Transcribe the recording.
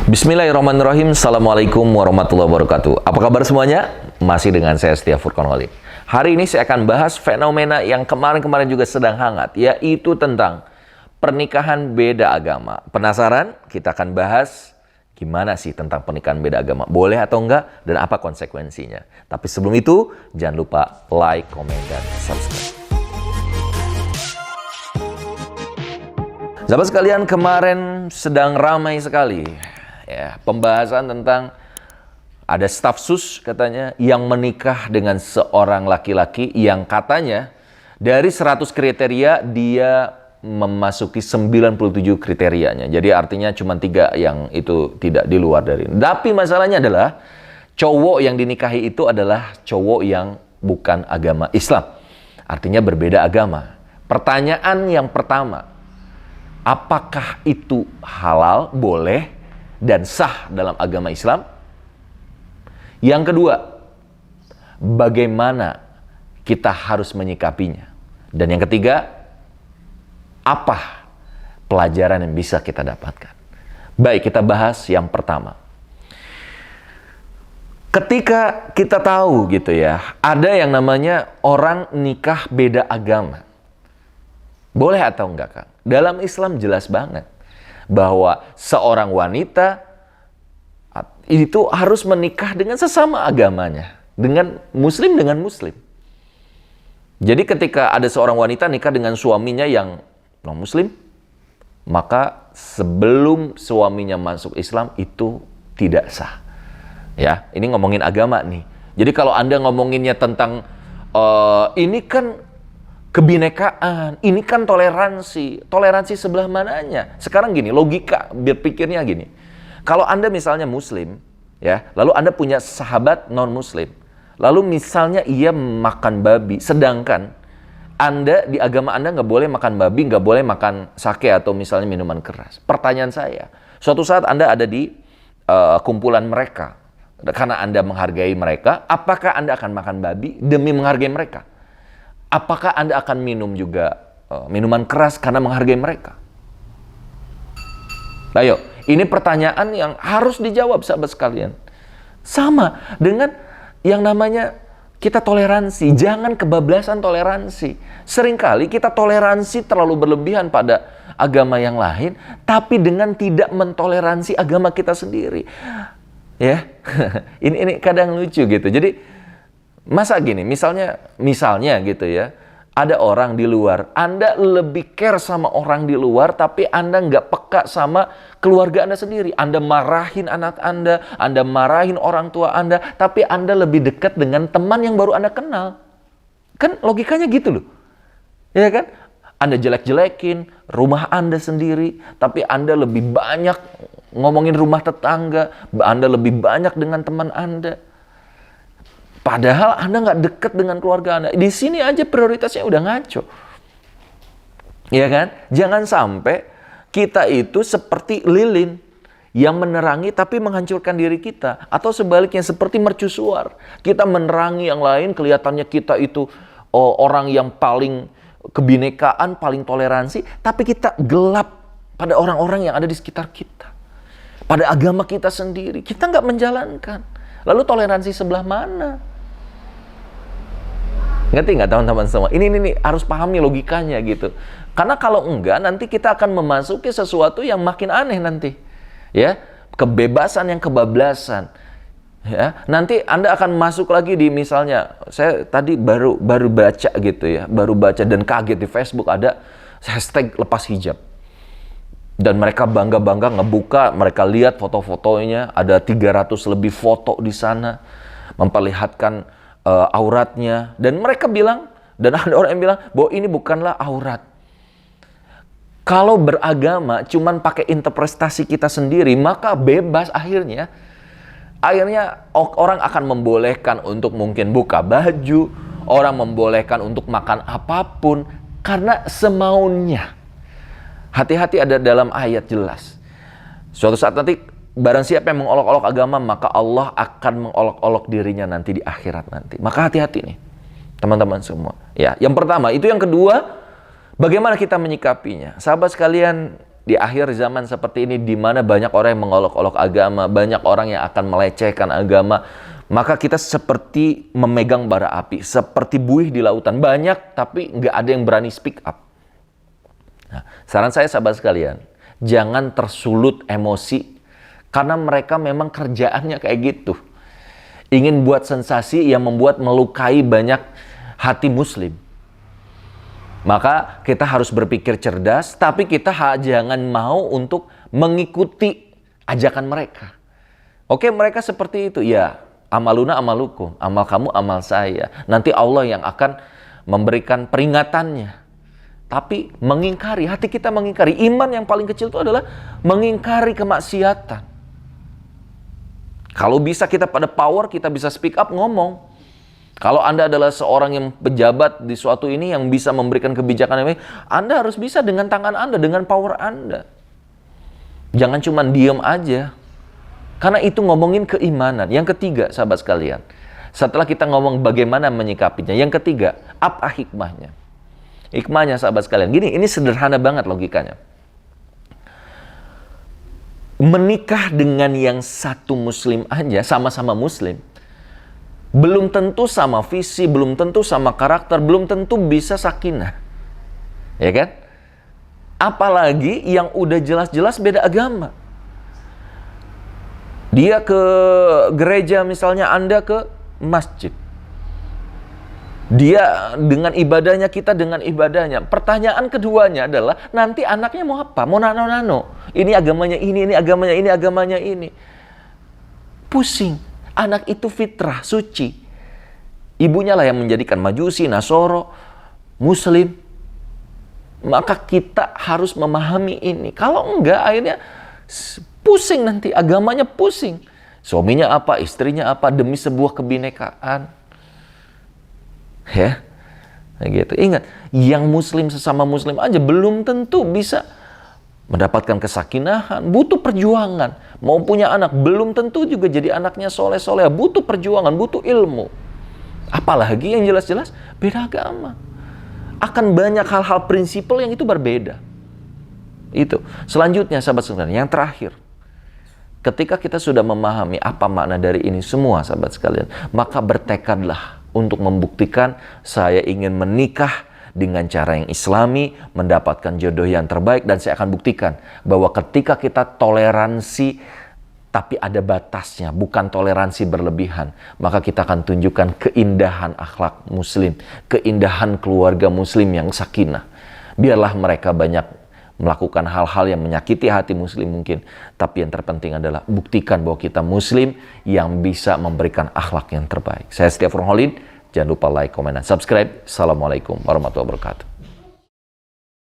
Bismillahirrahmanirrahim. Assalamualaikum warahmatullahi wabarakatuh. Apa kabar semuanya? Masih dengan saya Setia Furqan Walid. Hari ini saya akan bahas fenomena yang kemarin-kemarin juga sedang hangat, yaitu tentang pernikahan beda agama. Penasaran? Kita akan bahas gimana sih tentang pernikahan beda agama. Boleh atau enggak? Dan apa konsekuensinya? Tapi sebelum itu, jangan lupa like, komen, dan subscribe. Sahabat sekalian, kemarin sedang ramai sekali ya, pembahasan tentang ada staf sus katanya yang menikah dengan seorang laki-laki yang katanya dari 100 kriteria dia memasuki 97 kriterianya. Jadi artinya cuma 3 yang itu tidak di luar dari. Tapi masalahnya adalah cowok yang dinikahi itu adalah cowok yang bukan agama Islam. Artinya berbeda agama. Pertanyaan yang pertama, apakah itu halal, boleh, dan sah dalam agama Islam? Yang kedua, bagaimana kita harus menyikapinya? Dan yang ketiga, apa pelajaran yang bisa kita dapatkan? Baik, kita bahas yang pertama. Ketika kita tahu gitu ya, ada yang namanya orang nikah beda agama. Boleh atau enggak, Kang? Dalam Islam jelas banget bahwa seorang wanita itu harus menikah dengan sesama agamanya, dengan muslim. Jadi ketika ada seorang wanita nikah dengan suaminya yang non-muslim, maka sebelum suaminya masuk Islam itu tidak sah. Ya, ini ngomongin agama nih. Jadi kalau Anda ngomonginnya tentang ini kan kebinekaan, ini kan toleransi sebelah mananya? Sekarang gini, logika berpikirnya gini. Kalau Anda misalnya muslim, ya, lalu Anda punya sahabat non-muslim, lalu misalnya ia makan babi, sedangkan Anda di agama Anda nggak boleh makan babi, nggak boleh makan sake atau misalnya minuman keras. Pertanyaan saya, suatu saat Anda ada di kumpulan mereka, karena Anda menghargai mereka, apakah Anda akan makan babi demi menghargai mereka? Apakah Anda akan minum juga minuman keras karena menghargai mereka? Ayo, ini pertanyaan yang harus dijawab sahabat sekalian. Sama dengan yang namanya kita toleransi. Jangan kebablasan toleransi. Seringkali kita toleransi terlalu berlebihan pada agama yang lain, tapi dengan tidak mentoleransi agama kita sendiri. Ya, ini kadang lucu gitu. Jadi masa gini, misalnya gitu ya, ada orang di luar, Anda lebih care sama orang di luar, tapi Anda nggak peka sama keluarga Anda sendiri. Anda marahin anak Anda marahin orang tua Anda, tapi Anda lebih dekat dengan teman yang baru Anda kenal. Kan logikanya gitu loh. Ya kan? Anda jelek-jelekin rumah Anda sendiri, tapi Anda lebih banyak ngomongin rumah tetangga, Anda lebih banyak dengan teman Anda. Padahal Anda nggak dekat dengan keluarga Anda. Di sini aja prioritasnya udah ngaco. Ya kan? Jangan sampai kita itu seperti lilin yang menerangi tapi menghancurkan diri kita. Atau sebaliknya seperti mercusuar. Kita menerangi yang lain, kelihatannya kita itu orang yang paling kebinekaan, paling toleransi. Tapi kita gelap pada orang-orang yang ada di sekitar kita. Pada agama kita sendiri. Kita nggak menjalankan. Lalu toleransi sebelah mana? Ngerti nggak teman-teman semua? Ini harus pahami logikanya gitu. Karena kalau enggak, nanti kita akan memasuki sesuatu yang makin aneh nanti. Ya, kebebasan yang kebablasan. Ya, nanti Anda akan masuk lagi di misalnya, saya tadi baru baca gitu ya, baru baca dan kaget di Facebook ada hashtag lepas hijab. Dan mereka bangga-bangga ngebuka, mereka lihat foto-fotonya, ada 300 lebih foto di sana, memperlihatkan auratnya. Dan mereka bilang, dan ada orang yang bilang, bahwa ini bukanlah aurat. Kalau beragama, cuman pakai interpretasi kita sendiri, maka bebas akhirnya. Akhirnya orang akan membolehkan untuk mungkin buka baju, orang membolehkan untuk makan apapun, karena semaunya. Hati-hati, ada dalam ayat jelas. Suatu saat nanti barang siapa yang mengolok-olok agama, maka Allah akan mengolok-olok dirinya nanti di akhirat nanti. Maka hati-hati nih, teman-teman semua. Ya, yang pertama, itu yang kedua, bagaimana kita menyikapinya? Sahabat sekalian, di akhir zaman seperti ini, di mana banyak orang yang mengolok-olok agama, banyak orang yang akan melecehkan agama, maka kita seperti memegang bara api, seperti buih di lautan. Banyak, tapi nggak ada yang berani speak up. Nah, saran saya sahabat sekalian, jangan tersulut emosi, karena mereka memang kerjaannya kayak gitu. Ingin buat sensasi yang membuat melukai banyak hati muslim. Maka kita harus berpikir cerdas, tapi kita jangan mau untuk mengikuti ajakan mereka. Oke, mereka seperti itu. Ya, amaluna amalukum, amal kamu amal saya. Nanti Allah yang akan memberikan peringatannya. Tapi mengingkari, hati kita mengingkari. Iman yang paling kecil itu adalah mengingkari kemaksiatan. Kalau bisa kita pada power, kita bisa speak up ngomong. Kalau Anda adalah seorang yang pejabat di suatu ini yang bisa memberikan kebijakan yang baik, Anda harus bisa dengan tangan Anda, dengan power Anda. Jangan cuma diam aja. Karena itu ngomongin keimanan. Yang ketiga, sahabat sekalian, setelah kita ngomong bagaimana menyikapinya, yang ketiga, apa hikmahnya? Hikmahnya, sahabat sekalian, gini, ini sederhana banget logikanya. Menikah dengan yang satu muslim aja, sama-sama muslim, belum tentu sama visi, belum tentu sama karakter, belum tentu bisa sakinah. Ya kan? Apalagi yang udah jelas-jelas beda agama. Dia ke gereja misalnya, Anda ke masjid. Dia dengan ibadahnya, kita dengan ibadahnya. Pertanyaan keduanya adalah, nanti anaknya mau apa? Mau nano-nano. Ini agamanya ini agamanya ini, agamanya ini. Pusing. Anak itu fitrah, suci. Ibunya lah yang menjadikan majusi, nasoro, muslim. Maka kita harus memahami ini. Kalau enggak, akhirnya pusing nanti. Agamanya pusing. Suaminya apa, istrinya apa, demi sebuah kebinekaan. Ya, gitu. Ingat, yang muslim sesama muslim aja belum tentu bisa mendapatkan kesakinahan, butuh perjuangan. Mau punya anak, belum tentu juga jadi anaknya soleh-soleh, butuh perjuangan, butuh ilmu. Apalagi yang jelas-jelas beda agama. Akan banyak hal-hal prinsipal yang itu berbeda. Itu. Selanjutnya, sahabat sekalian, yang terakhir. Ketika kita sudah memahami apa makna dari ini semua, sahabat sekalian, maka bertekadlah untuk membuktikan saya ingin menikah dengan cara yang islami, mendapatkan jodoh yang terbaik, dan saya akan buktikan bahwa ketika kita toleransi tapi ada batasnya, bukan toleransi berlebihan, maka kita akan tunjukkan keindahan akhlak muslim, keindahan keluarga muslim yang sakinah. Biarlah mereka banyak melakukan hal-hal yang menyakiti hati muslim mungkin, tapi yang terpenting adalah buktikan bahwa kita muslim yang bisa memberikan akhlak yang terbaik. Saya Setia Furholin, jangan lupa like, komen, dan subscribe. Assalamualaikum warahmatullahi wabarakatuh.